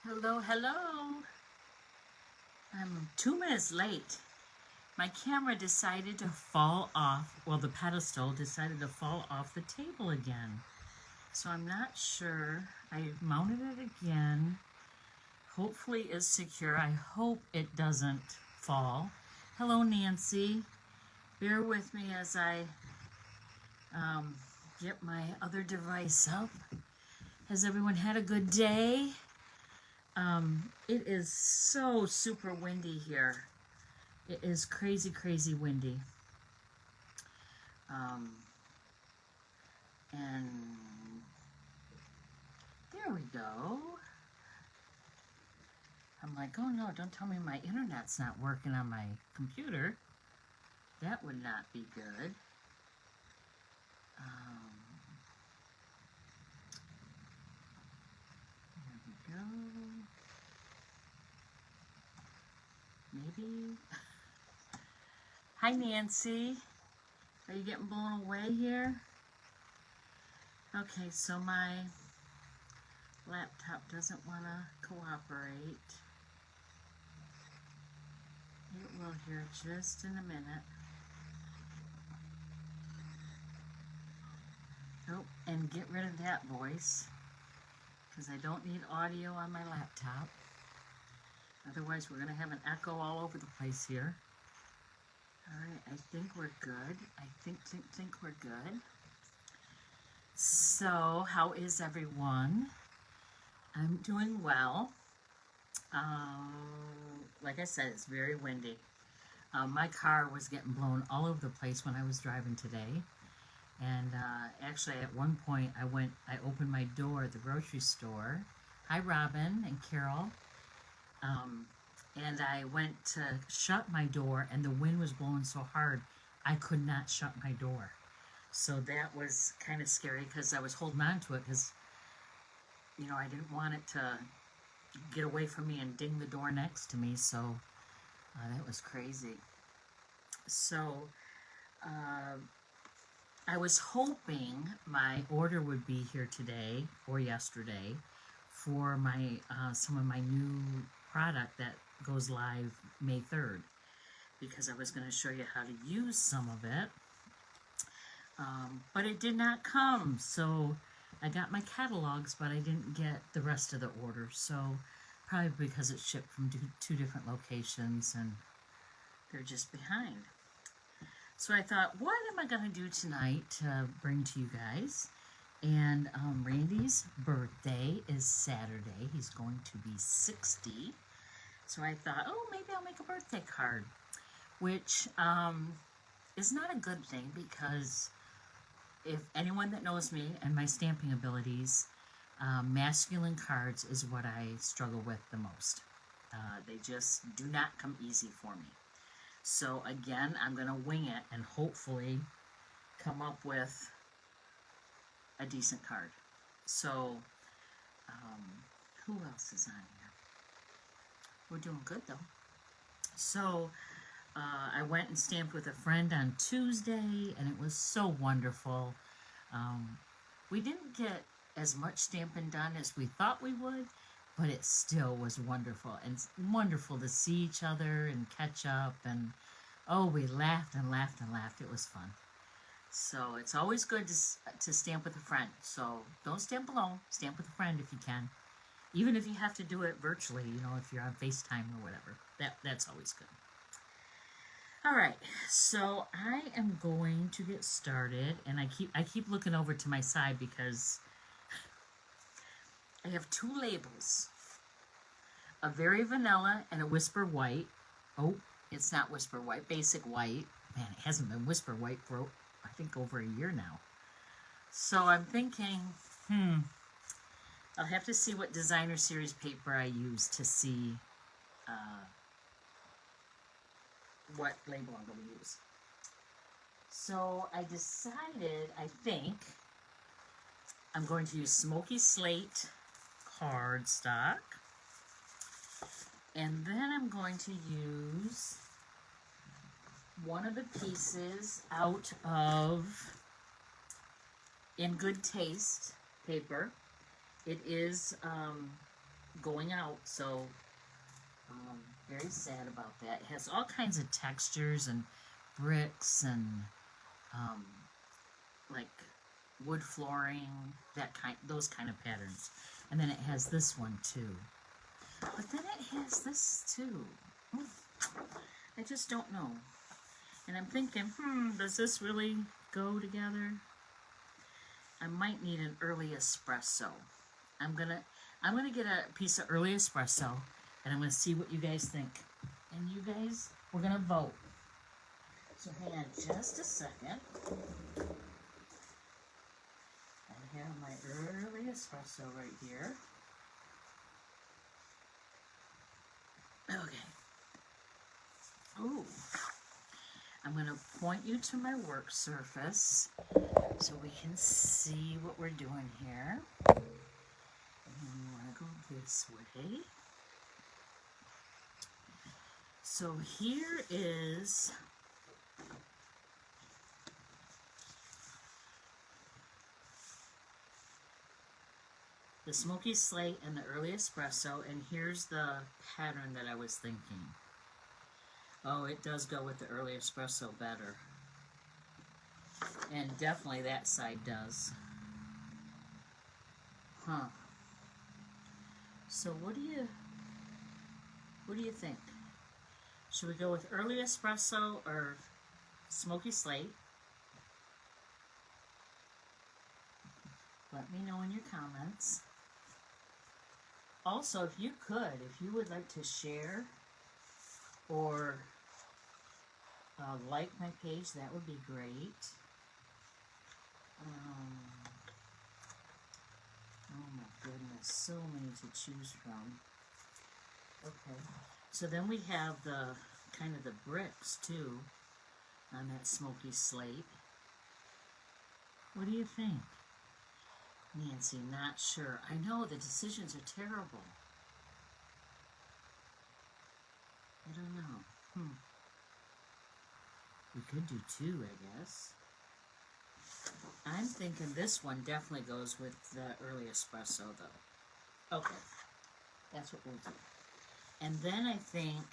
Hello, hello. I'm 2 minutes late. My camera decided to fall off. Well, the pedestal decided to fall off the table again. So I'm not sure. I mounted it again. Hopefully it's secure. I hope it doesn't fall. Hello, Nancy. Bear with me as I get my other device up. Has everyone had a good day? It is so super windy here. It is crazy, crazy windy. And there we go. I'm like, oh no, don't tell me my internet's not working on my computer. That would not be good. There we go. Maybe. Hi, Nancy. Are you getting blown away here? Okay, so my laptop doesn't want to cooperate. It will here just in a minute. Oh, and get rid of that voice, because I don't need audio on my laptop. Otherwise, we're going to have an echo all over the place here. All right, I think we're good. I think we're good. So, how is everyone? I'm doing well. Like I said, it's very windy. My car was getting blown all over the place when I was driving today. And actually, at one point, I opened my door at the grocery store. Hi, Robin and Carol. And I went to shut my door, and the wind was blowing so hard, I could not shut my door. So that was kind of scary because I was holding on to it because, you know, I didn't want it to get away from me and ding the door next to me. So that was crazy. So I was hoping my order would be here today or yesterday for my some of my new product that goes live May 3rd, because I was going to show you how to use some of it. But it did not come, so I got my catalogs, but I didn't get the rest of the order. So probably because it's shipped from two different locations and they're just behind. So I thought, what am I going to do tonight to bring to you guys? And Randy's birthday is Saturday. He's going to be 60. So I thought, oh, maybe I'll make a birthday card, which is not a good thing, because if anyone that knows me and my stamping abilities, masculine cards is what I struggle with the most. They just do not come easy for me. So again, I'm going to wing it and hopefully come up with a decent card. So who else is on here? We're doing good though. So I went and stamped with a friend on Tuesday, and it was so wonderful. We didn't get as much stamping done as we thought we would, but it still was wonderful. And it's wonderful to see each other and catch up. And oh, we laughed and laughed and laughed. It was fun. So it's always good to stamp with a friend. So don't stamp alone. Stamp with a friend if you can. Even if you have to do it virtually, you know, if you're on FaceTime or whatever. That's always good. All right, so I am going to get started, and I keep looking over to my side because I have two labels, a very vanilla and a whisper white. Oh, it's not whisper white, basic white. Man, it hasn't been whisper white for, I think, over a year now. So I'm thinking, I'll have to see what designer series paper I use to see what label I'm going to use. So I decided, I think, I'm going to use Smoky Slate cardstock. And then I'm going to use one of the pieces out of In Good Taste paper. It is going out, so very sad about that. It has all kinds of textures and bricks and um, like wood flooring, those kind of patterns. And then it has this one too. But then it has this too. I just don't know. And I'm thinking, does this really go together? I might need an early espresso. I'm gonna get a piece of early espresso, and I'm gonna see what you guys think. And you guys, we're gonna vote. So hang on just a second. I have my early espresso right here. Okay. Ooh. I'm going to point you to my work surface so we can see what we're doing here. And we want to go this way. So here is the smoky slate and the early espresso, and here's the pattern that I was thinking. Oh, it does go with the early espresso better. And definitely that side does. Huh. So what do you think? Should we go with early espresso or smoky slate? Let me know in your comments. Also, if you would like to share or like my page, that would be great. Oh my goodness, so many to choose from. Okay, so then we have the kind of the bricks too on that smoky slate. What do you think? Nancy, not sure. I know the decisions are terrible. I don't know. We could do two, I guess. I'm thinking this one definitely goes with the early espresso, though. Okay, that's what we'll do. And then I think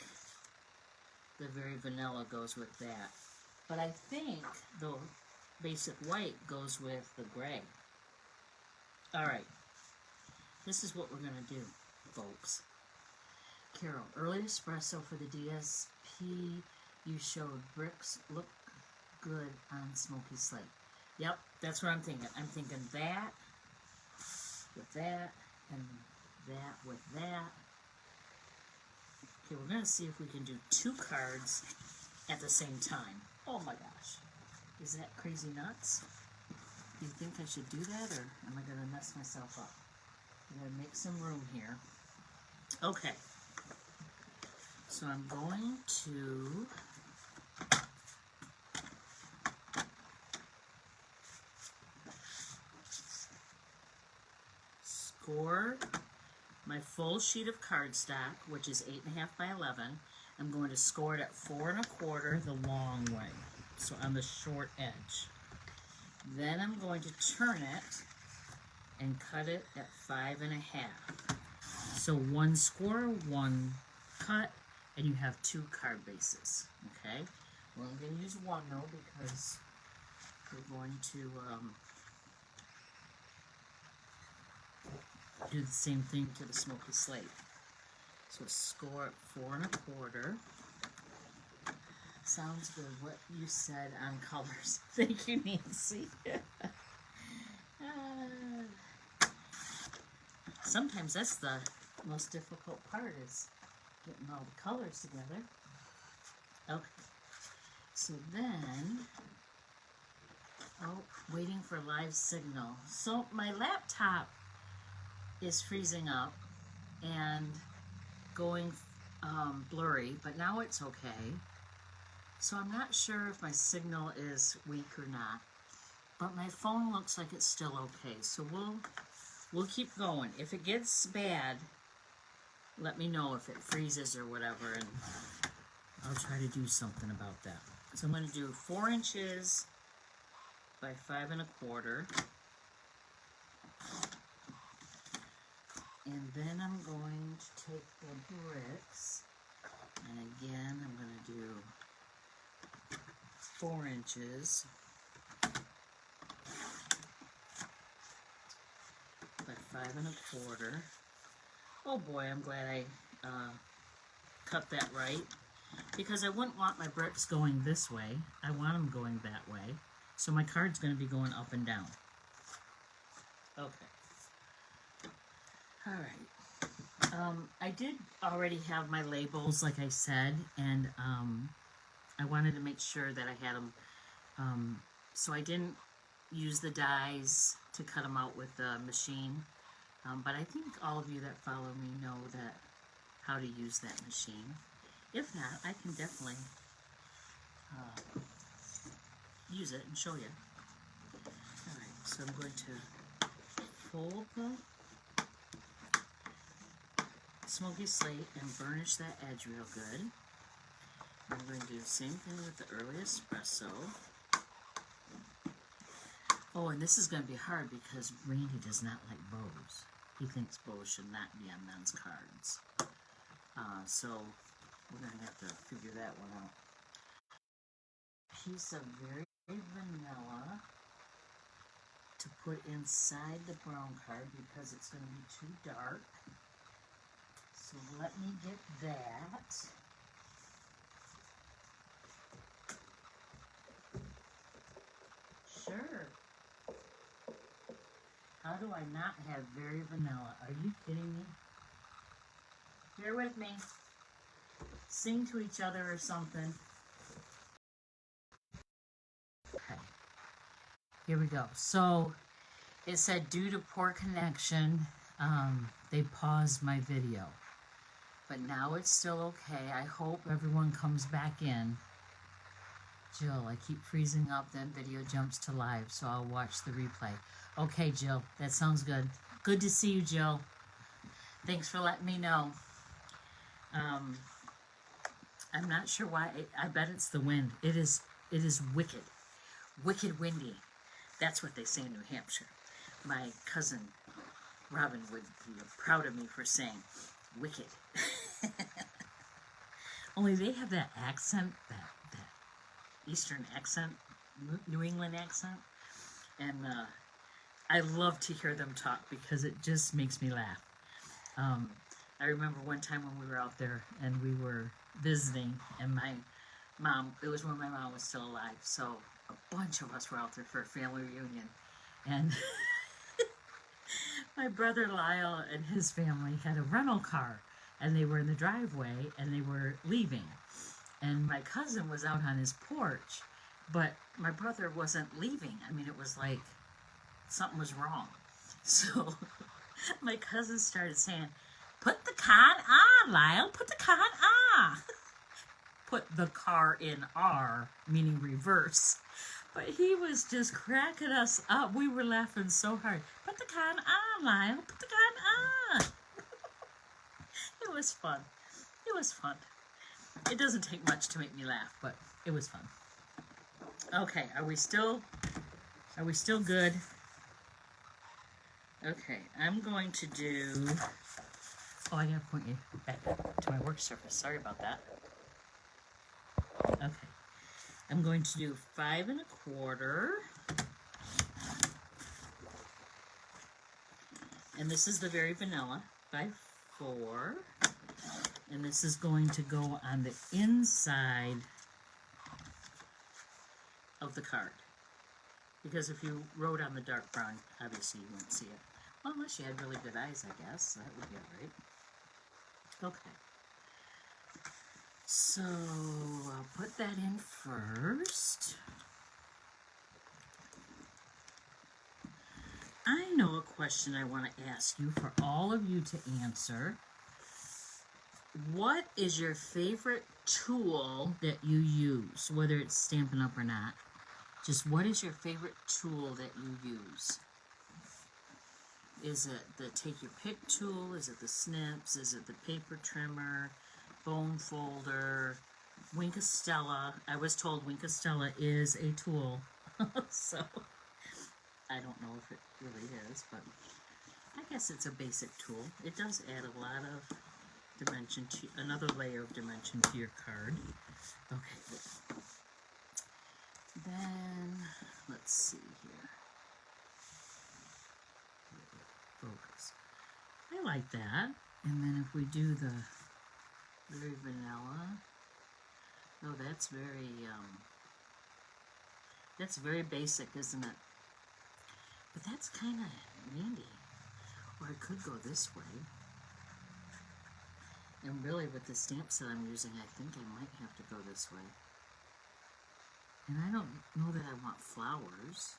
the very vanilla goes with that. But I think the basic white goes with the gray. All right, this is what we're going to do, folks. Carol, early espresso for the DSP. You showed bricks look good on smoky slate. Yep, that's what I'm thinking. I'm thinking that with that and that with that. Okay, we're going to see if we can do two cards at the same time. Oh my gosh. Is that crazy nuts? Do you think I should do that, or am I going to mess myself up? I'm going to make some room here. Okay. So I'm going to score my full sheet of cardstock, which is 8.5 by 11. I'm going to score it at 4 1/4 the long way, so on the short edge. Then I'm going to turn it and cut it at 5 1/2. So one score, one cut, and you have two card bases. Okay. Well, I'm going to use one though because we're going to do the same thing to the smoky slate. So score at 4 1/4. Sounds good. What you said on colors. Thank you, Nancy. Sometimes that's the most difficult part, is getting all the colors together. Okay. So then, waiting for live signal. So my laptop is freezing up and going blurry, but now it's okay. So I'm not sure if my signal is weak or not, but my phone looks like it's still okay. So we'll keep going. If it gets bad, let me know if it freezes or whatever, and I'll try to do something about that. So I'm going to do 4 inches by 5 1/4. And then I'm going to take the bricks, and again I'm going to do 4 inches by 5 1/4. Oh boy, I'm glad I cut that right, because I wouldn't want my bricks going this way. I want them going that way. So my card's going to be going up and down. Okay. Alright. I did already have my labels, like I said, and I wanted to make sure that I had them, so I didn't use the dies to cut them out with the machine, but I think all of you that follow me know that how to use that machine. If not, I can definitely use it and show you. Alright, so I'm going to fold the smoky slate and burnish that edge real good. I'm going to do the same thing with the early espresso. Oh, and this is going to be hard because Randy does not like bows. He thinks bows should not be on men's cards. So we're going to have to figure that one out. Piece of very vanilla to put inside the brown card because it's going to be too dark. So let me get that. Sure. How do I not have very vanilla? Are you kidding me? Bear with me. Sing to each other or something. Okay. Here we go. So it said due to poor connection, they paused my video. But now it's still okay. I hope everyone comes back in. Jill, I keep freezing up, then video jumps to live, so I'll watch the replay. Okay, Jill, that sounds good. Good to see you, Jill. Thanks for letting me know. I'm not sure why. I bet it's the wind. It is wicked. Wicked windy. That's what they say in New Hampshire. My cousin Robin would be proud of me for saying wicked. Only they have that accent, that Eastern accent, New England accent, and I love to hear them talk because it just makes me laugh. I remember one time when we were out there and we were visiting, and my mom, it was when my mom was still alive, so a bunch of us were out there for a family reunion, and my brother Lyle and his family had a rental car, and they were in the driveway, and they were leaving. And my cousin was out on his porch, but my brother wasn't leaving. I mean, it was like something was wrong. So my cousin started saying, "Put the car on, Lyle, put the car on." Put the car in R, meaning reverse. But he was just cracking us up. We were laughing so hard. "Put the car on, Lyle, put the car on." It was fun. It was fun. It doesn't take much to make me laugh, but it was fun. Okay, are we still good? Okay, I'm going to do, oh, I gotta point you back to my work surface. Sorry about that. Okay, I'm going to do 5 1/4. And this is the very vanilla by 4. And this is going to go on the inside of the card. Because if you wrote on the dark brown, obviously you wouldn't see it. Well, unless you had really good eyes, I guess. That would be alright. Okay. So, I'll put that in first. I know a question I want to ask you for all of you to answer. What is your favorite tool that you use, whether it's Stampin' Up or not? Just what is your favorite tool that you use? Is it the Take Your Pick tool? Is it the snips? Is it the paper trimmer? Bone folder? Winkostella? I was told Winkostella is a tool, so I don't know if it really is, but I guess it's a basic tool. It does add a lot of dimension to, another layer of dimension to your card. Okay. Then, let's see here. Focus. I like that. And then if we do the very vanilla, oh, that's very basic, isn't it? But that's kind of handy. Or I could go this way. And really, with the stamp set I'm using, I think I might have to go this way. And I don't know that I want flowers.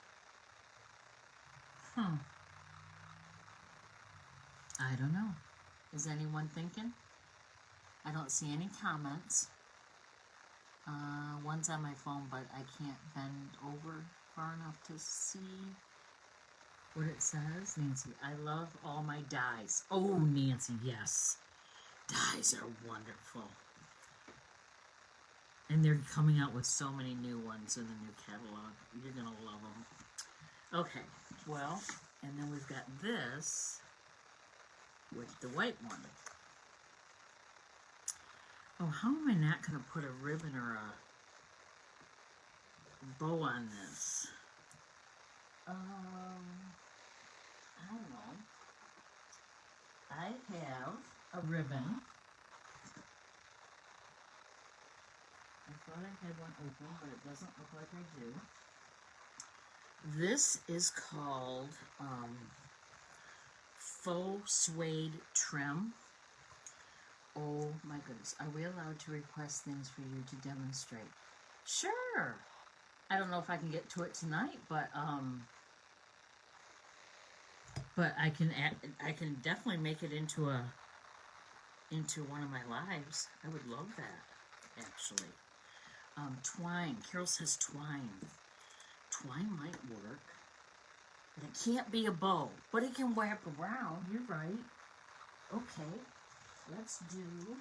I don't know. Is anyone thinking? I don't see any comments. One's on my phone, but I can't bend over far enough to see what it says. Nancy, I love all my dies. Oh, Nancy, yes. Dies are wonderful. And they're coming out with so many new ones in the new catalog. You're going to love them. Okay, well, and then we've got this with the white one. Oh, how am I not going to put a ribbon or a bow on this? I don't know. I have a ribbon. I thought I had one open, but it doesn't look like I do. This is called faux suede trim. Oh my goodness. Are we allowed to request things for you to demonstrate? Sure. I don't know if I can get to it tonight, but I can definitely make it into one of my lives. I would love that, actually. Twine. Carol says twine. Twine might work. But it can't be a bow. But it can wrap around. You're right. Okay. Let's do...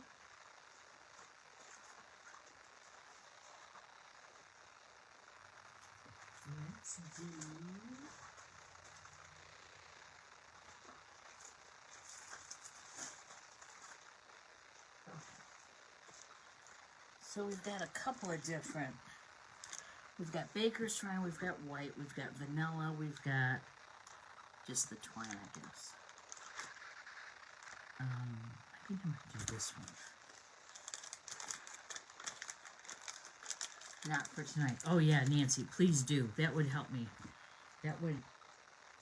So we've got a couple of different... We've got baker's twine, we've got white, we've got vanilla, we've got just the twine, I guess. I think I'm going to do this one. Not for tonight. Oh yeah, Nancy, please do. That would help me. That would...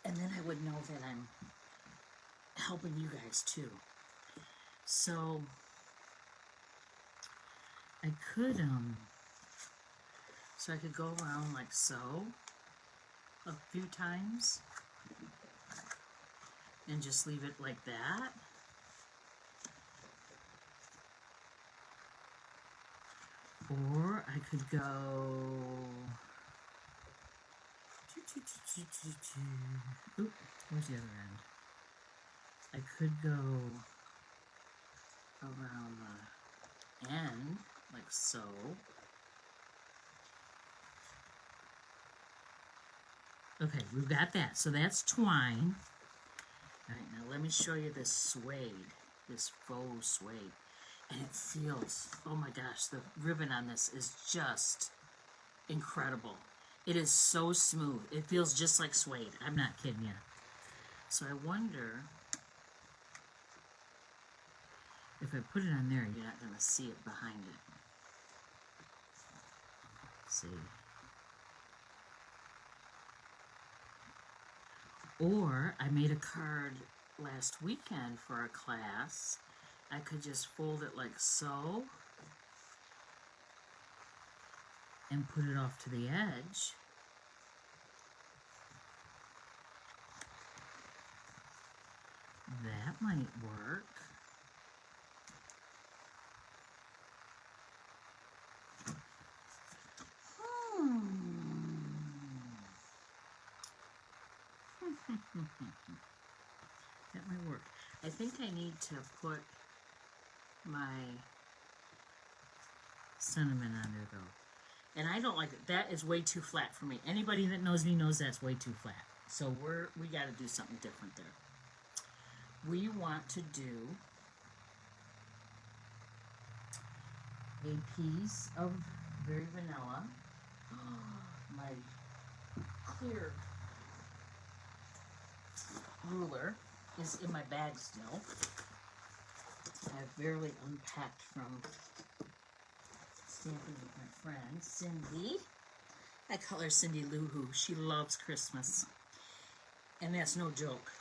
And then I would know that I'm helping you guys too. So... I could, so I could go around like so a few times and just leave it like that. Or I could go, oop, where's the other end? I could go around the end like so. Okay, we've got that. So that's twine. All right, now let me show you this suede, this faux suede. And it feels, oh my gosh, the ribbon on this is just incredible. It is so smooth. It feels just like suede. I'm not kidding you. So I wonder if I put it on there, you're not going to see it behind it. See? Or I made a card last weekend for a class. I could just fold it like so and put it off to the edge. That might work. That might work. I think I need to put my sentiment on there though. And I don't like it. That is way too flat for me. Anybody that knows me knows that's way too flat. So we got to do something different there. we want to do a piece of very vanilla. My clear ruler is in my bag still. I've barely unpacked from Stamping with my friend Cindy. I call her Cindy Lou Who. She loves Christmas. And that's no joke.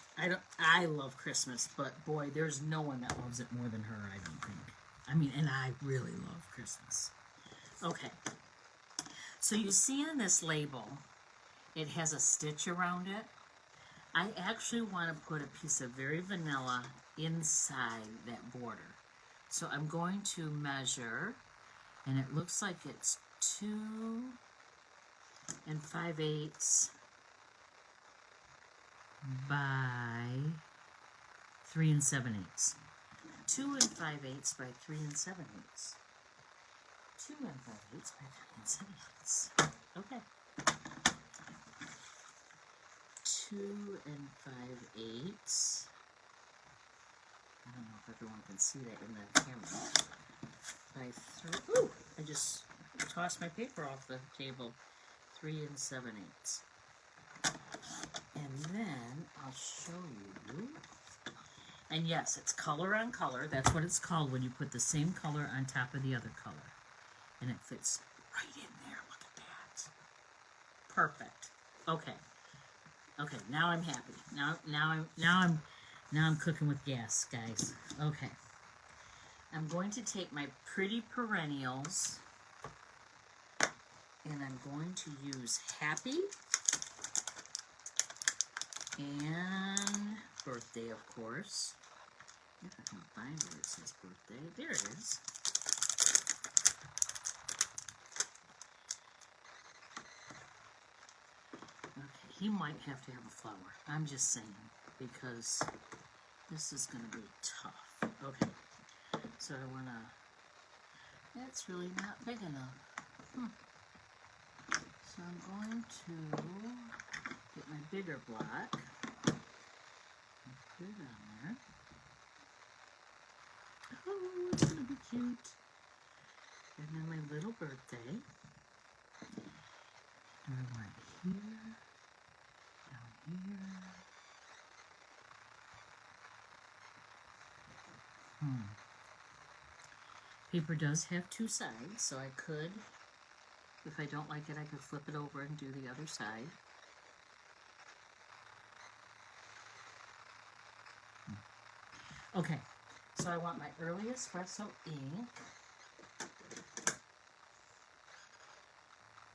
I love Christmas, but boy, there's no one that loves it more than her, I don't think. I mean, and I really love Christmas. Okay. So you see in this label, it has a stitch around it. I actually want to put a piece of very vanilla inside that border. So I'm going to measure, and it looks like it's 2 5/8 by 3 7/8. 2 5/8 by 3 7/8. 2 5/8 by 3 7/8. Okay. 2 5/8. I don't know if everyone can see that in the camera. By 3. Ooh! I just tossed my paper off the table. 3 7/8. And then I'll show you. And yes, it's color on color. That's what it's called when you put the same color on top of the other color. And it fits right in there. Look at that. Perfect. Okay. Okay, now I'm happy. Now I'm cooking with gas, guys. Okay. I'm going to take my pretty perennials and I'm going to use Happy and Birthday, of course. If I can find where it says birthday. There it is. Okay, he might have to have a flower. I'm just saying, because this is going to be tough. Okay, so I want to... That's really not big enough. So I'm going to get my bigger block and put it on there. Oh, it's going to be cute. And then my little birthday. Do I want it here? Down here? Paper does have 2 sides, so I could, if I don't like it, I could flip it over and do the other side. Okay, so I want my early espresso ink.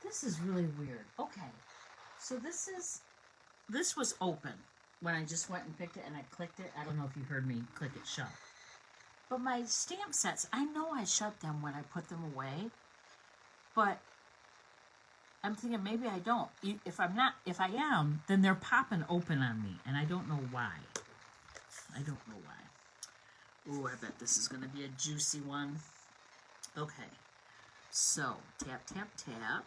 This is really weird. Okay, so this was open when I just went and picked it and I clicked it. I don't know if you heard me click it shut. But my stamp sets, I know I shut them when I put them away, but I'm thinking maybe I don't. If I am, then they're popping open on me, and I don't know why. I don't know why. Ooh, I bet this is going to be a juicy one. Okay, so tap, tap, tap.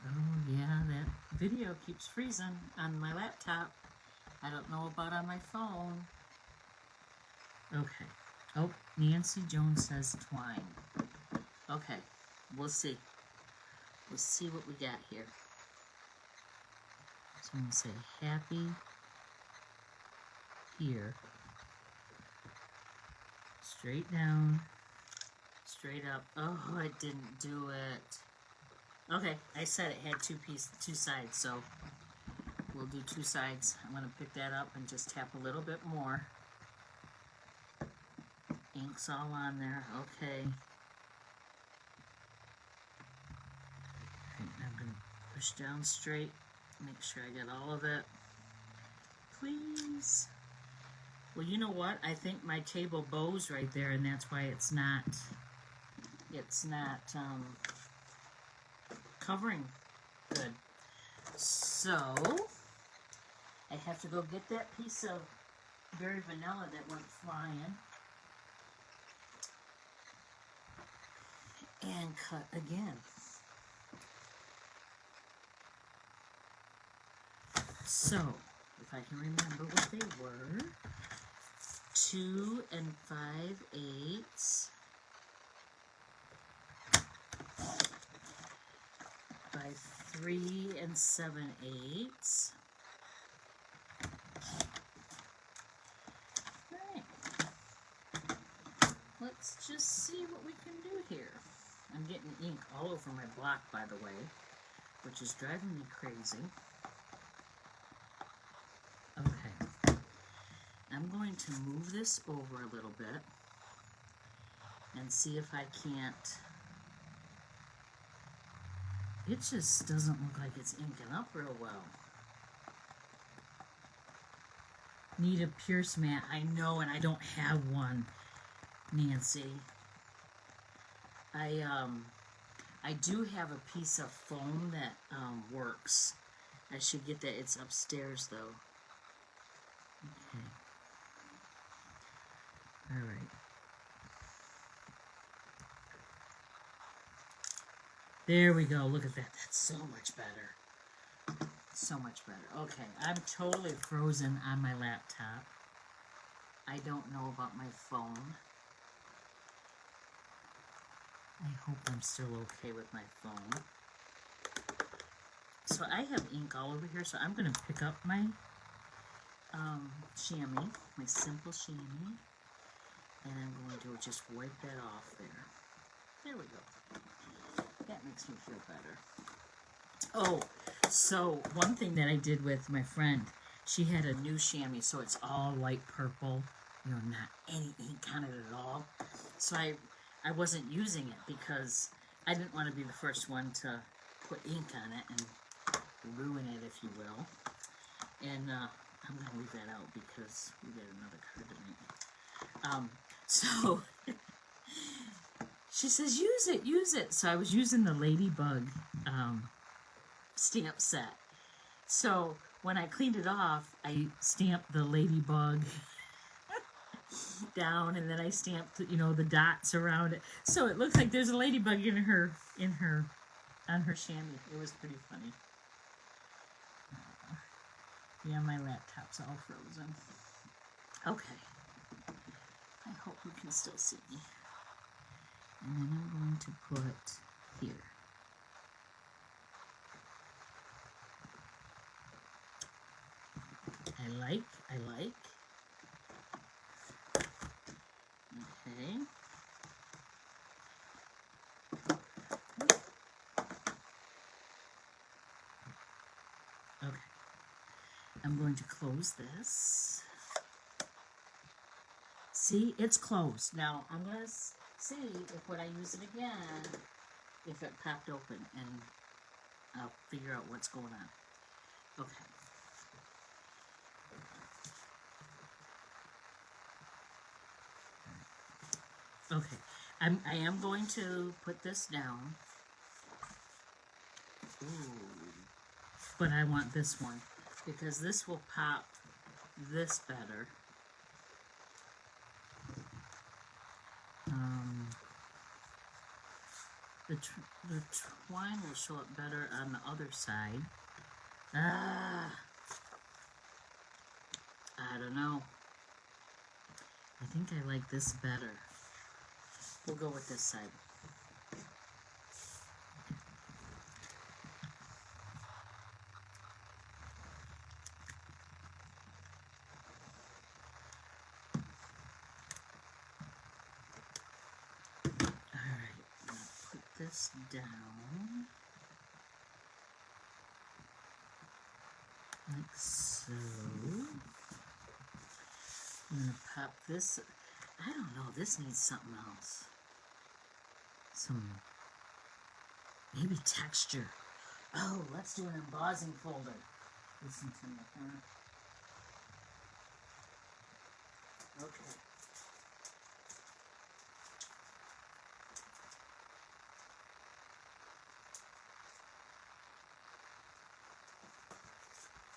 Oh yeah, that video keeps freezing on my laptop. I don't know about on my phone. Okay. Oh, Nancy Jones says twine. Okay, we'll see. We'll see what we got here. So I'm going to say happy here. Straight down. Straight up. Oh, it didn't do it. Okay, I said it had two sides, so we'll do 2 sides. I'm going to pick that up and just tap a little bit more. Ink's all on there. Okay. I'm going to push down straight. Make sure I get all of it. Please. Well, you know what? I think my table bows right there, and that's why it's not covering good. So I have to go get that piece of very vanilla that went flying and cut again. So, if I can remember what they were, 2 5/8 by 3 7/8. Alright. Let's just see what we can do here. I'm getting ink all over my block, by the way, which is driving me crazy. Okay. I'm going to move this over a little bit and see if I can't. It just doesn't look like it's inking up real well. Need a Pierce mat. I know, and I don't have one, Nancy. I do have a piece of foam that works. I should get that. It's upstairs, though. Okay. All right. There we go. Look at that. That's so much better. So much better. Okay. I'm totally frozen on my laptop. I don't know about my phone. I hope I'm still okay with my phone. So I have ink all over here, so I'm going to pick up my chamois, my simple chamois, and I'm going to just wipe that off there. There we go. That makes me feel better. Oh, so one thing that I did with my friend, she had a new chamois, so it's all light purple, you know, not any ink on it at all. So I wasn't using it because I didn't want to be the first one to put ink on it and ruin it, if you will. And I'm going to leave that out because we got another card tonight. So she says, use it. So I was using the Ladybug stamp set. So when I cleaned it off, I stamped the Ladybug down, and then I stamped, you know, the dots around it. So it looks like there's a ladybug on her chamois. It was pretty funny. Yeah, my laptop's all frozen. Okay. I hope you can still see me. And then I'm going to put here. I like. Okay. Okay. I'm going to close this. See, it's closed. Now, I'm going to see if when I use it again, if it popped open, and I'll figure out what's going on. Okay. Okay, I am going to put this down. Ooh. But I want this one because this will pop this better. The twine will show up better on the other side. I don't know. I think I like this better. We'll go with this side. Alright, now put this down. Like so. I'm going to pop this. I don't know, this needs something else. Maybe texture. Oh, let's do an embossing folder. Listen to me, huh? Okay.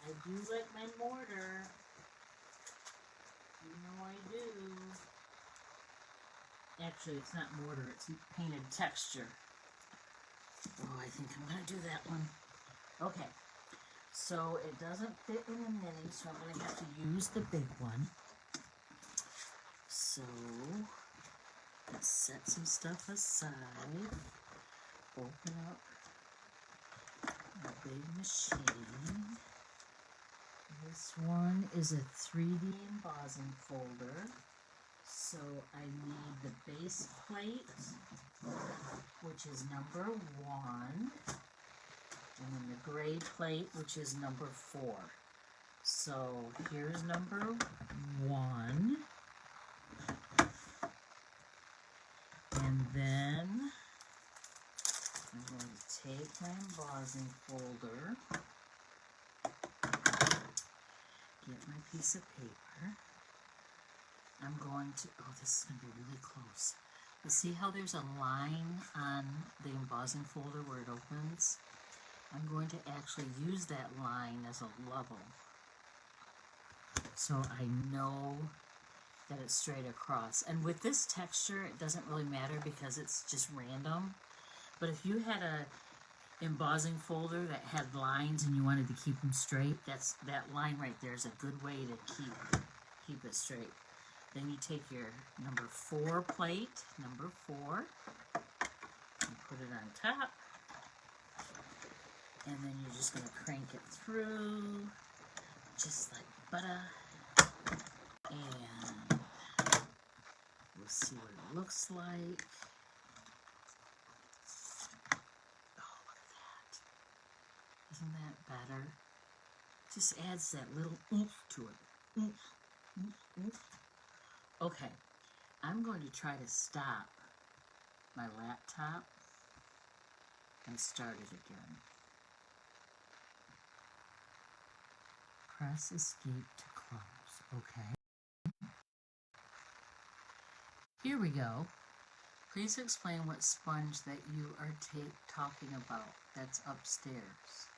I do like my mortar. You know I do. Actually, it's not mortar, it's painted texture. Oh, I think I'm going to do that one. Okay. So it doesn't fit in a mini, so I'm going to have to use the big one. So let's set some stuff aside. Open up my big machine. This one is a 3D embossing folder. So I need the base plate, which is number 1, and then the gray plate, which is number 4. So here's number 1, and then I'm going to take my embossing folder, get my piece of paper. I'm going to, oh, this is going to be really close. You see how there's a line on the embossing folder where it opens? I'm going to actually use that line as a level, so I know that it's straight across. And with this texture, it doesn't really matter because it's just random. But if you had a embossing folder that had lines and you wanted to keep them straight, that line right there is a good way to keep it straight. Then you take your number 4 plate, number 4, and put it on top. And then you're just going to crank it through, just like butter. And we'll see what it looks like. Oh, look at that. Isn't that better? Just adds that little oomph to it. Oomph, oomph, oomph. Okay, I'm going to try to stop my laptop and start it again. Press escape to close. Okay. Here we go. Please explain what sponge that you are talking about. That's upstairs.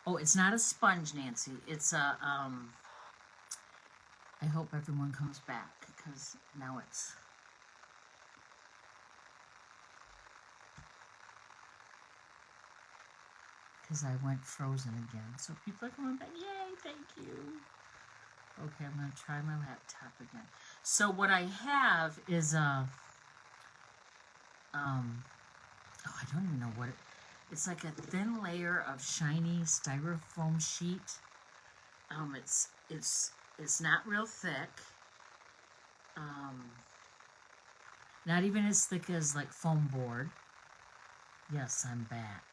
Oh, it's not a sponge, Nancy. It's a, I hope everyone comes back, because now it's... Because I went frozen again. So people are coming back. Yay, thank you. Okay, I'm going to try my laptop again. So what I have is a... oh, I don't even know what it... It's like a thin layer of shiny styrofoam sheet. It's not real thick. Not even as thick as like foam board. Yes, I'm back.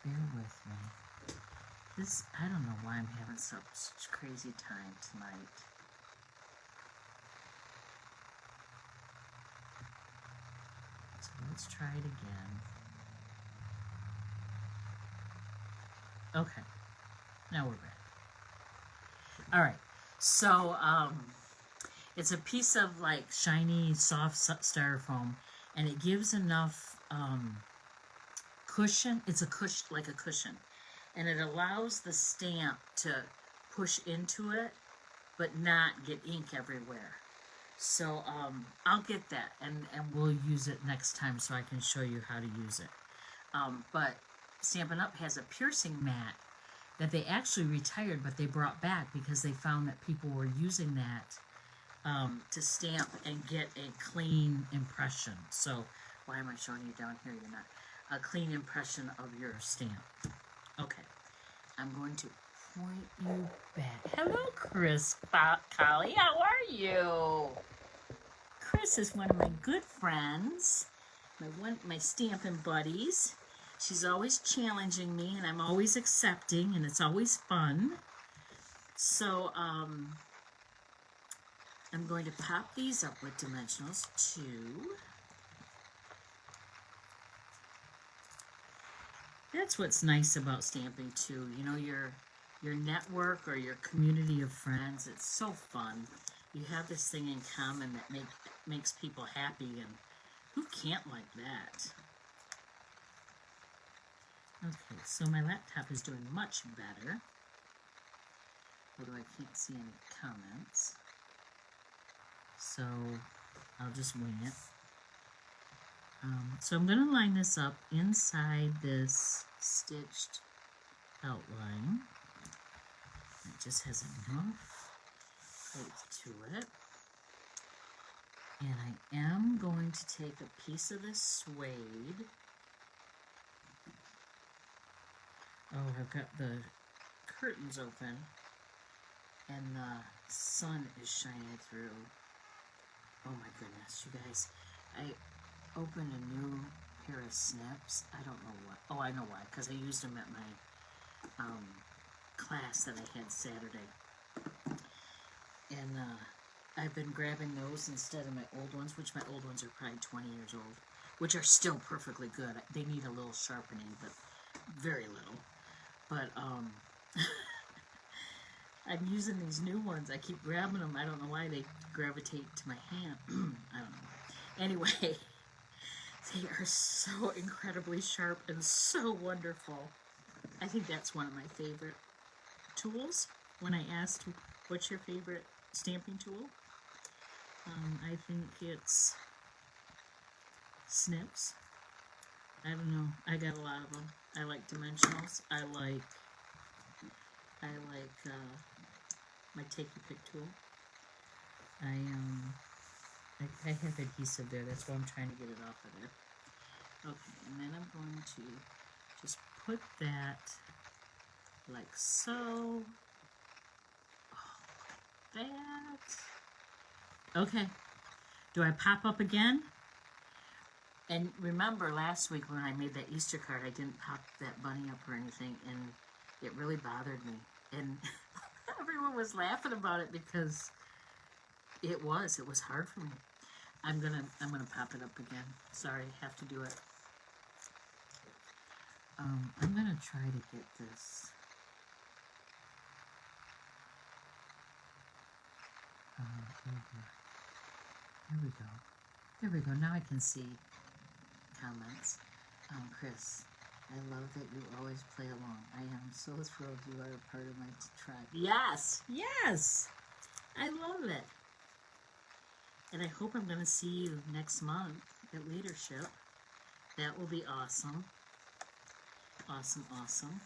Bear with me. This, I don't know why I'm having such crazy time tonight. So let's try it again. Okay, now we're back. All right, so it's a piece of like shiny, soft styrofoam, and it gives enough cushion. It's a cushion, like a cushion, and it allows the stamp to push into it, but not get ink everywhere. So I'll get that, and we'll use it next time so I can show you how to use it. But Stampin' Up! Has a piercing mat that they actually retired, but they brought back because they found that people were using that to stamp and get a clean impression. So why am I showing you down here? You're not. A clean impression of your stamp. Okay, I'm going to point you back. Hello, Chris Collie. How are you? Chris is one of my good friends, my Stampin' buddies. She's always challenging me, and I'm always accepting, and it's always fun. So, I'm going to pop these up with dimensionals too. That's what's nice about stamping too. You know, your network or your community of friends. It's so fun. You have this thing in common that makes people happy, and who can't like that? Okay, so my laptop is doing much better, although I can't see any comments. So I'll just wing it. So I'm going to line this up inside this stitched outline. It just has enough height to it. And I am going to take a piece of this suede. Oh, I've got the curtains open and the sun is shining through. Oh my goodness, you guys. I opened a new pair of snips. I don't know what. Oh, I know why. Because I used them at my class that I had Saturday. And I've been grabbing those instead of my old ones, which my old ones are probably 20 years old, which are still perfectly good. They need a little sharpening, but very little. But I'm using these new ones. I keep grabbing them. I don't know why they gravitate to my hand. I don't know. Anyway, they are so incredibly sharp and so wonderful. I think that's one of my favorite tools. When I asked, what's your favorite stamping tool? I think it's snips. I don't know. I got a lot of them. I like dimensionals. I like my take your pick tool. I have adhesive there. That's why I'm trying to get it off of there. Okay, and then I'm going to just put that like so. Oh, that. Okay. Do I pop up again? And remember last week when I made that Easter card, I didn't pop that bunny up or anything, and it really bothered me. And everyone was laughing about it because it was hard for me. I'm gonna pop it up again. Sorry, I have to do it. I'm gonna try to get this. There we go. There we go. Now I can see comments. Chris, I love that you always play along. I am so thrilled you are a part of my tribe. Yes, yes, I love it. And I hope I'm going to see you next month at Leadership. That will be awesome. Awesome, awesome.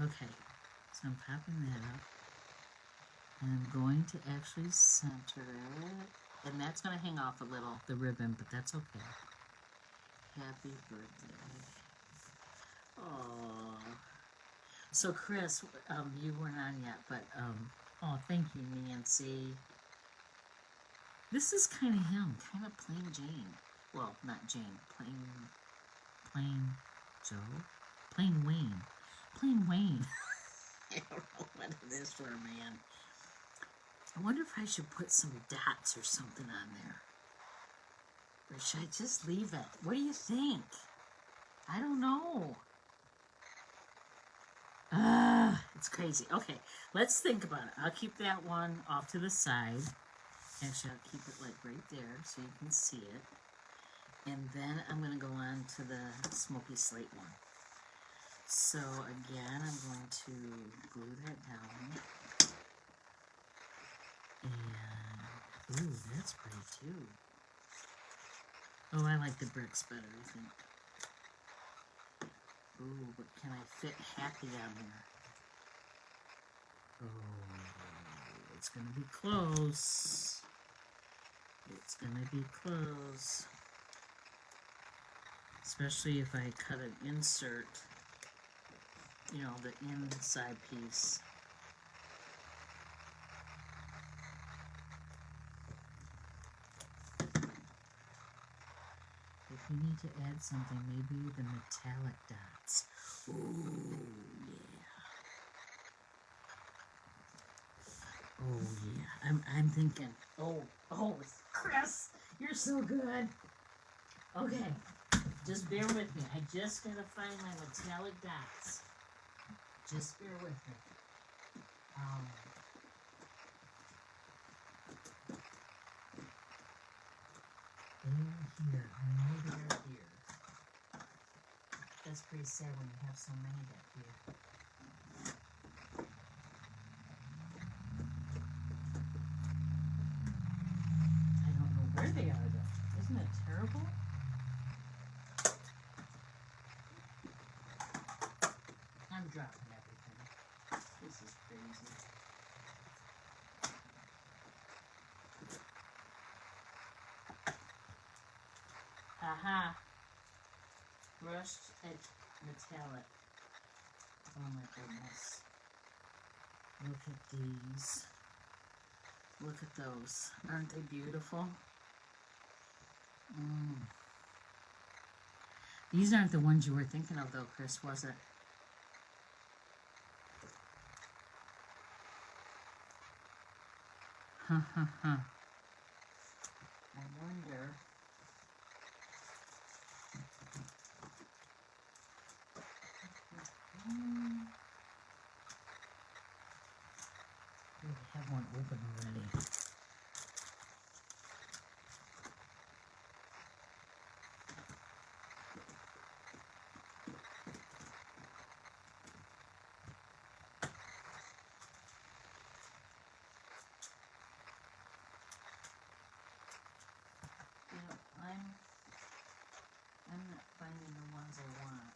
Okay, so I'm popping that up. And I'm going to actually center it. And that's going to hang off a little, the ribbon, but that's okay. Happy birthday. Oh. So Chris, you weren't on yet, but, oh, thank you, Nancy. This is kind of him, kind of plain Jane. Well, not Jane, plain Joe? Plain Wayne. Plain Wayne. I don't know what it is for a man. I wonder if I should put some dots or something on there. Or should I just leave it? What do you think? I don't know. It's crazy. Okay, let's think about it. I'll keep that one off to the side. Actually, I'll keep it like right there so you can see it. And then I'm going to go on to the smoky slate one. So again, I'm going to glue that down. And, ooh, that's pretty too. Oh, I like the bricks better, I think. Ooh, but can I fit happy on there? Oh, it's going to be close. It's going to be close. Especially if I cut an insert, you know, the inside piece. If you need to add something, maybe the metallic dots. Ooh, yeah. Oh, yeah. I'm thinking, oh, Chris, you're so good. Okay, just bear with me. I just gotta find my metallic dots. Just bear with me. They're here. I know they're here. That's pretty sad when you have so many back here. where they are, though. Isn't it terrible? I'm dropping everything. This is crazy. Aha! Brushed metallic. Oh my goodness. Look at these. Look at those. Aren't they beautiful? These aren't the ones you were thinking of though, Chris, was it? I wonder. We have one open already. You know, I'm not finding the ones I want.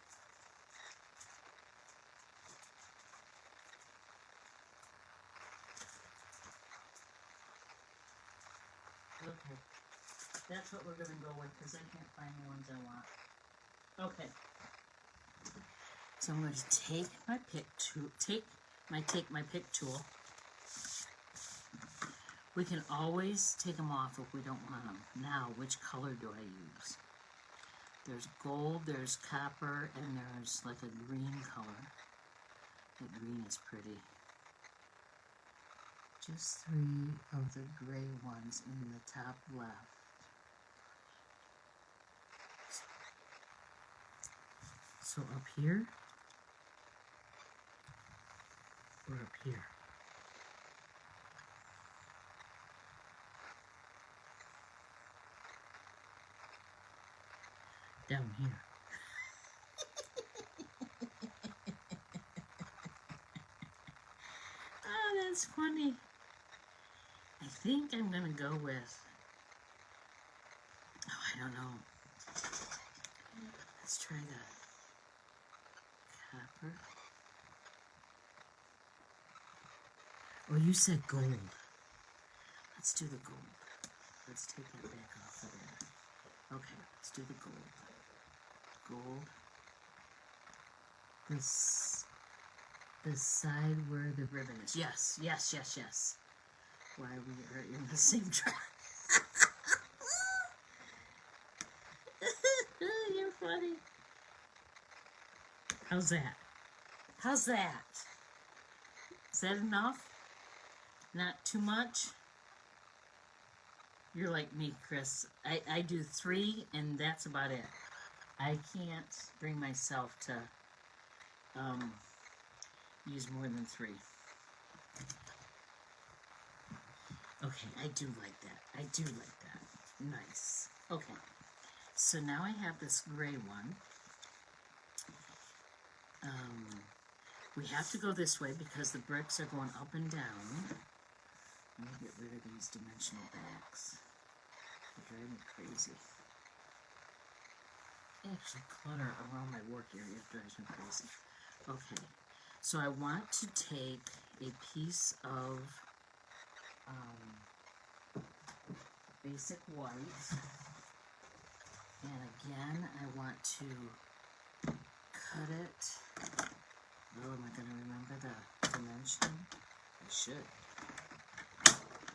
Okay, that's what we're gonna go with because I can't find the ones I want. Okay, so I'm going to take my pick tool. We can always take them off if we don't want them. Now, which color do I use? There's gold, there's copper, and there's like a green color. The green is pretty. Just 3 of the gray ones in the top left. So up here, or up here? Down here. Oh, that's funny. I think I'm gonna go with, oh, I don't know. Let's try the copper. Oh, you said gold. Let's do the gold. Let's take that back off of there. Okay, let's do the gold. Gold. The side where the ribbon is. Yes, yes, yes, yes. Why we are in the same track. You're funny. How's that? How's that? Is that enough? Not too much? You're like me, Chris. I do 3 and that's about it. I can't bring myself to use more than 3. Okay, I do like that. I do like that. Nice. Okay, so now I have this gray one. We have to go this way because the bricks are going up and down. Let me get rid of these dimensional backs. They drive me crazy. Actually, clutter around my work area drives me crazy. Okay, so I want to take a piece of basic white, and again, I want to cut it. Oh, am I going to remember the dimension? I should.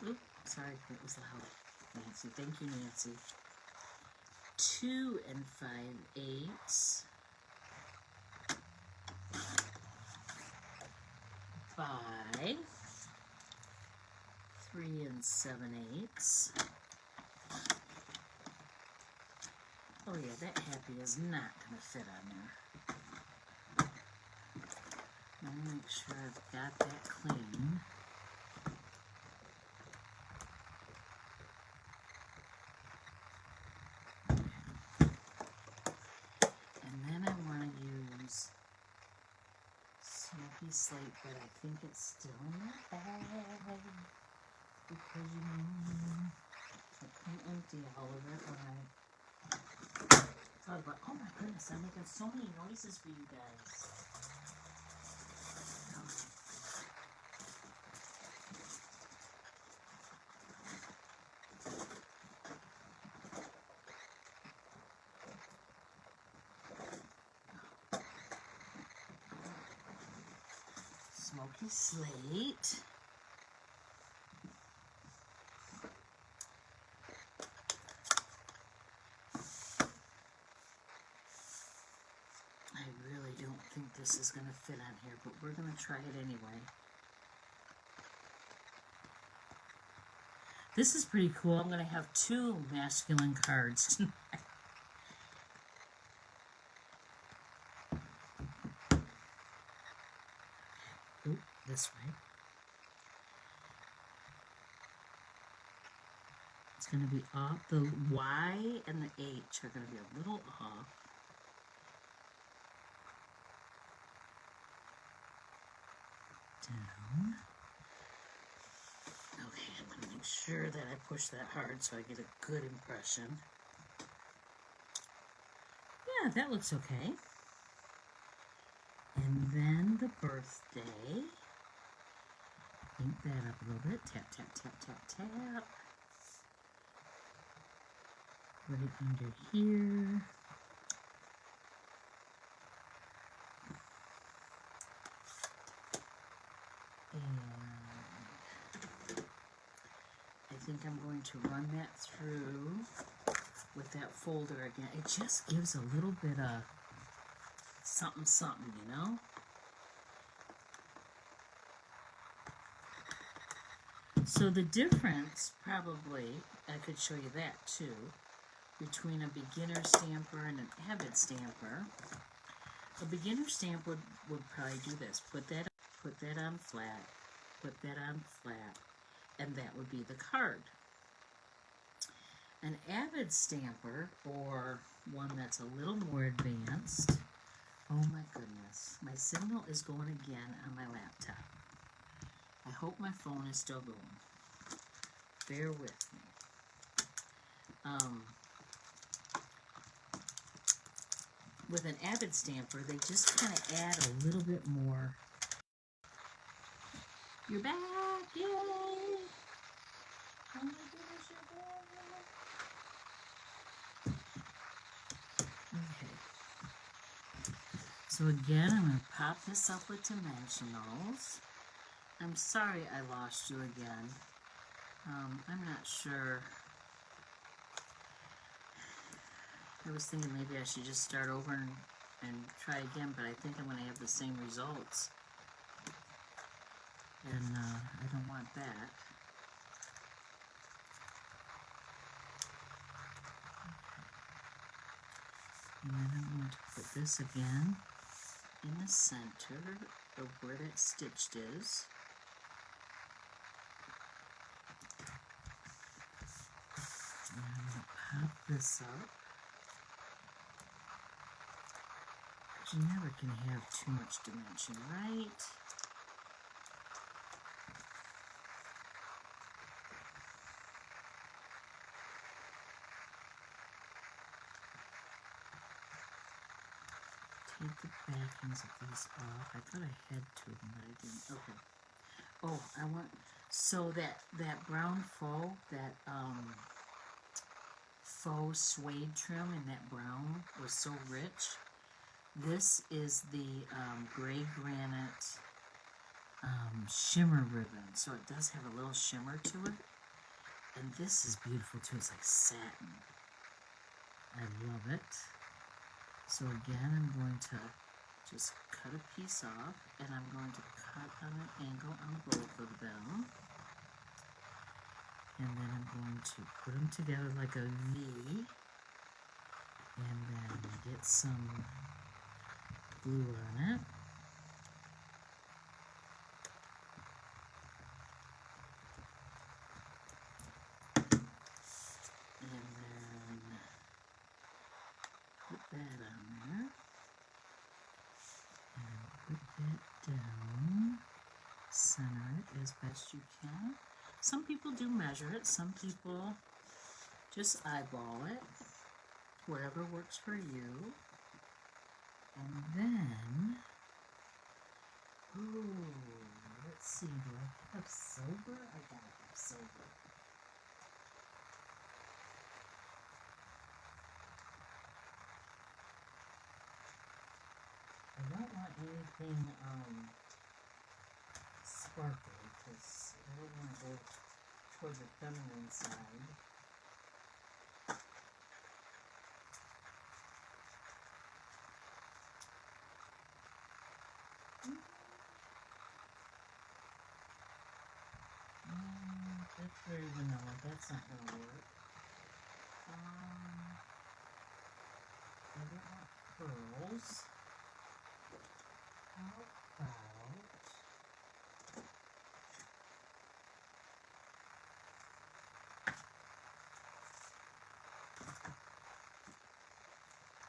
Oop, sorry, that was loud. Nancy, thank you, Nancy. 2 5/8 by 3 7/8. Oh yeah, that happy is not going to fit on there. Let me make sure I've got that clean. And then I want to use Smoky Slate, but I think it's still in the bag. Because you know, I couldn't empty all of it when I thought about, oh my goodness, I'm making so many noises for you guys. Smoky slate. I really don't think this is going to fit on here, but we're going to try it anyway. This is pretty cool. I'm going to have 2 masculine cards tonight. Oop, this way. It's going to be off. The Y and the H are going to be a little off. Down. Okay, I'm going to make sure that I push that hard so I get a good impression. Yeah, that looks okay. And then the birthday. Ink that up a little bit. Tap, tap, tap, tap, tap. Right under here. And I think I'm going to run that through with that folder again. It just gives a little bit of something, something, you know? So the difference, probably, I could show you that too, between a beginner stamper and an avid stamper. A beginner stamp would probably do this. Put that on flat, put that on flat, and that would be the card. An avid stamper, or one that's a little more advanced, oh my goodness, my signal is going again on my laptop. I hope my phone is still going. Bear with me. With an avid stamper, they just kind of add a little bit more. You're back! Yay! Oh my goodness, you're back! Okay. So again, I'm going to pop this up with dimensionals. I'm sorry I lost you again. I'm not sure. I was thinking maybe I should just start over and try again, but I think I'm going to have the same results. And I don't want that. And then I'm going to put this again in the center of where that stitched is. And I'm going to pop this up. You never can have too much dimension, right? Take the backings of these off. I thought I had 2 of them, but I didn't. Okay. Oh, I want, so that brown faux, that faux suede trim in that brown was so rich. This is the gray granite shimmer ribbon, so it does have a little shimmer to it. And this is beautiful too. It's like satin. I love it. So again, I'm going to just cut a piece off, and I'm going to cut on an angle on both of them. And then I'm going to put them together like a V, and then get some glue on it. And then put that on there. And put that down. Center it as best you can. Some people do measure it. Some people Just eyeball it, whatever works for you. And then, ooh, let's see, do I have silver? I gotta have silver. I don't want anything, sparkly, because I don't want to go toward the feminine side. That's very vanilla. That's not going to work. I don't want pearls. How about...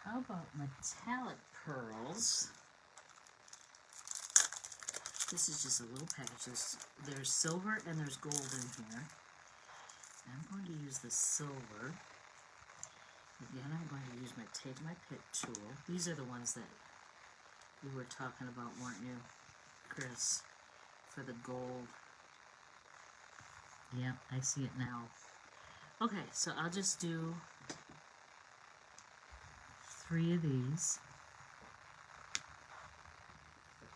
How about metallic pearls? This is just a little package. There's silver and there's gold in here. I'm going to use the silver. Again, I'm going to take my pick tool. These are the ones that you were talking about, weren't you, Chris? For the gold. Yep, I see it now. Okay, so I'll just do 3 of these.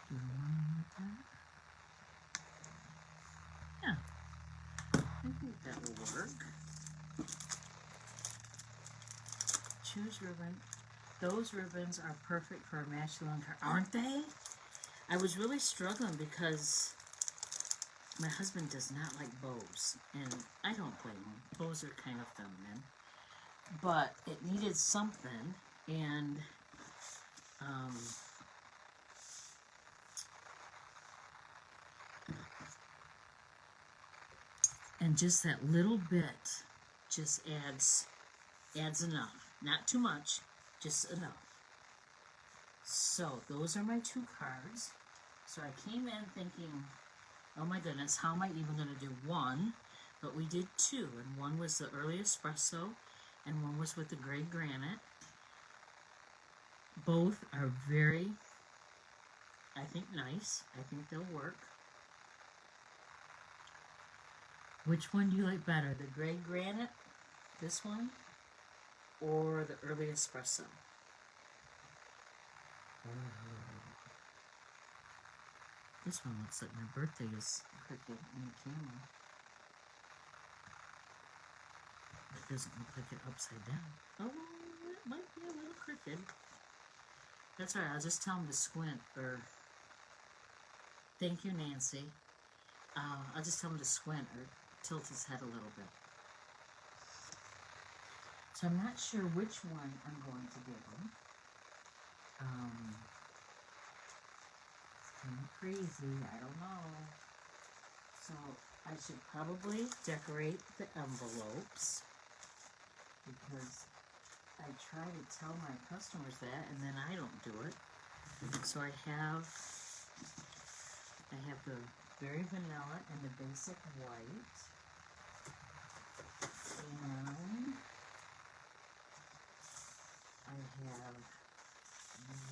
Do one like that. Yeah, I think that will work. Choose ribbon. Those ribbons are perfect for a masculine card, aren't they? I was really struggling because my husband does not like bows, and I don't blame him. Bows are kind of feminine, but it needed something, and just that little bit just adds enough. Not too much, just enough. So those are my 2 cards. So I came in thinking, oh my goodness, how am I even going to do 1? But we did 2, and 1 was the early espresso, and 1 was with the gray granite. Both are very, I think, nice. I think they'll work. Which one do you like better, the gray granite, this one, or the early espresso? This one looks like my birthday is crooked in the camera. It doesn't look like it upside down. Oh, it might be a little crooked. That's all right, I'll just tell him to squint, or... Thank you, Nancy. I'll just tell him to squint, or tilt his head a little bit. So I'm not sure which one I'm going to give him. It's kind of crazy, I don't know. So I should probably decorate the envelopes, because I try to tell my customers that, and then I don't do it. So I have the very vanilla and the basic white, and I have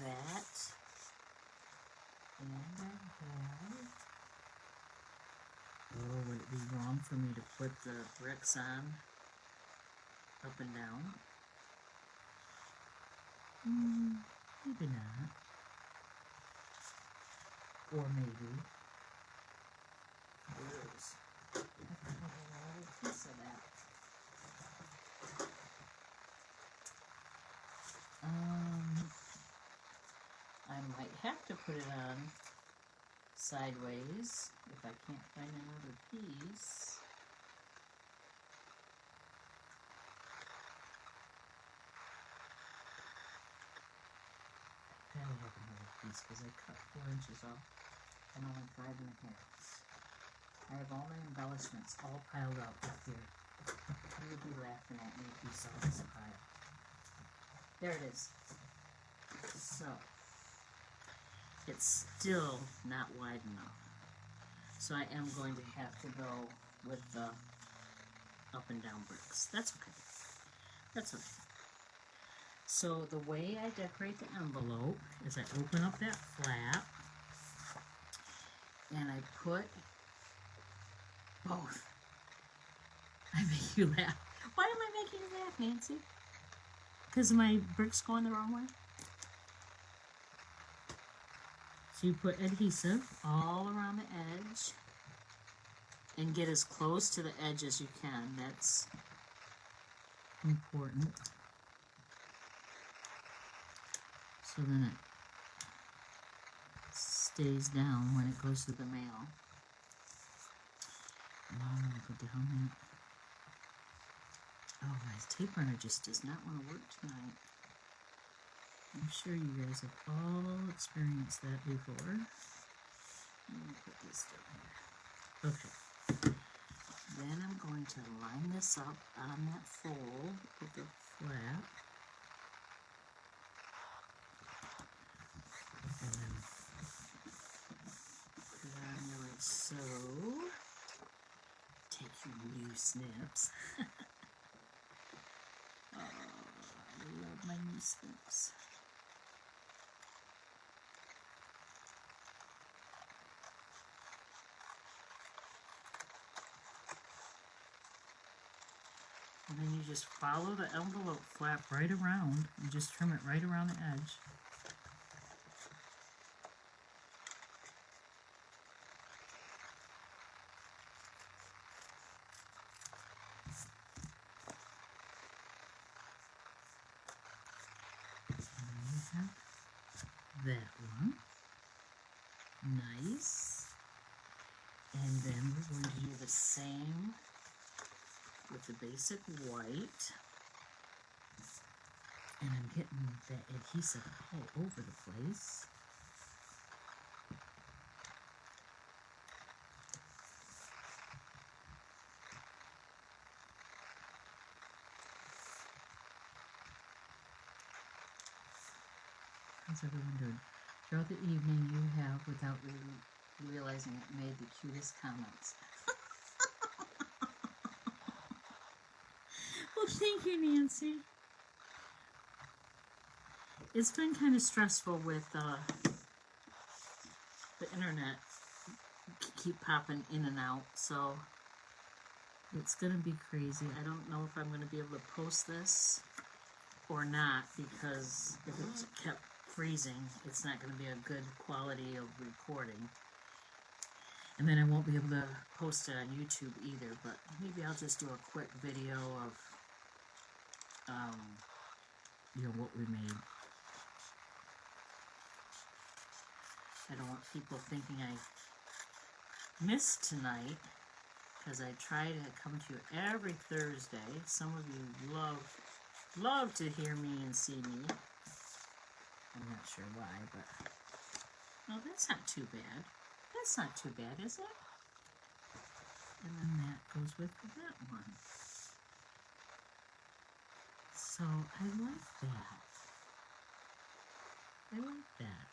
that, and I have... Oh, would it be wrong for me to put the bricks on up and down? Maybe not. Or maybe. Where's... I don't have a piece of that. I might have to put it on sideways if I can't find another piece. I gotta have another piece because I cut 4 inches off and only 5 1/2. I have all my embellishments all piled up up here. You would be laughing at me if you saw this pile. There it is. So, it's still not wide enough. So I am going to have to go with the up and down bricks. That's okay. That's okay. So the way I decorate the envelope is I open up that flap and I put both. I make you laugh. Why am I making you laugh, Nancy? Because my brick's going the wrong way? So you put adhesive all around the edge and get as close to the edge as you can. That's important. So then it stays down when it goes to the mail. And I'm going to go down that. Oh, my tape runner just does not want to work tonight. I'm sure you guys have all experienced that before. Let me put this down here. Okay. Then I'm going to line this up on that fold with the flap. And then put it on there like so. Take your new snips. Oh, I love my new snips. And then you just follow the envelope flap right around. You just trim it right around the edge. And then you have that one. Nice. And then we're going to do the same with the basic white. And I'm getting that adhesive all over the place. How's everyone doing? Throughout the evening you have, without really realizing it, made the cutest comments. Well, thank you, Nancy. It's been kind of stressful with the internet keep popping in and out, so it's going to be crazy. I don't know if I'm going to be able to post this or not, because if it kept freezing, it's not going to be a good quality of recording. And then I won't be able to post it on YouTube either, but maybe I'll just do a quick video of what we made. I don't want people thinking I missed tonight, because I try to come to you every Thursday. Some of you love to hear me and see me. I'm not sure why, but no, that's not too bad. That's not too bad, is it? And then that goes with that one. So I like that. I like that.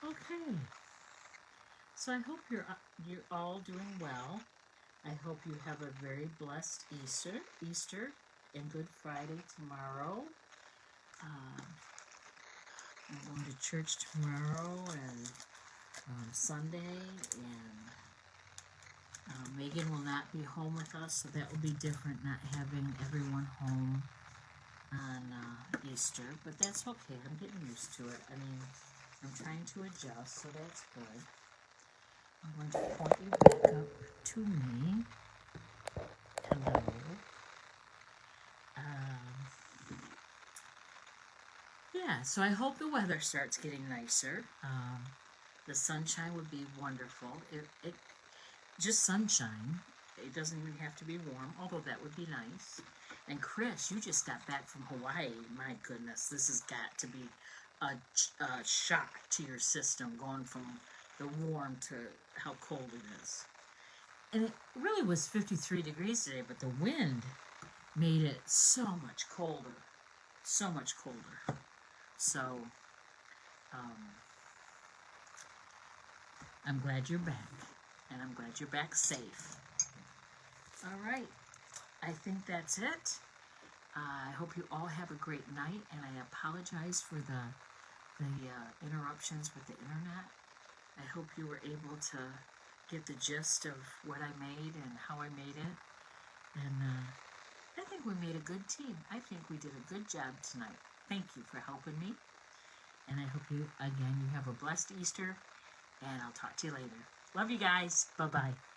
Okay. So I hope you're all doing well. I hope you have a very blessed Easter and Good Friday tomorrow. I'm going to church tomorrow and Sunday, and Megan will not be home with us, so that will be different, not having everyone home on Easter, but that's okay. I'm getting used to it. I mean, I'm trying to adjust, so that's good. I'm going to point you back up to me. Hello. Yeah, so I hope the weather starts getting nicer. The sunshine would be wonderful. It just sunshine. It doesn't even have to be warm, although that would be nice. And Chris, you just got back from Hawaii. My goodness, this has got to be a shock to your system, going from the warm to how cold it is. And it really was 53 degrees today, but the wind made it so much colder. So much colder. So, I'm glad you're back. And I'm glad you're back safe. All right. I think that's it. I hope you all have a great night, and I apologize for the interruptions with the internet. I hope you were able to get the gist of what I made and how I made it. And I think we made a good team. I think we did a good job tonight. Thank you for helping me. And I hope you have a blessed Easter. And I'll talk to you later. Love you guys. Bye-bye.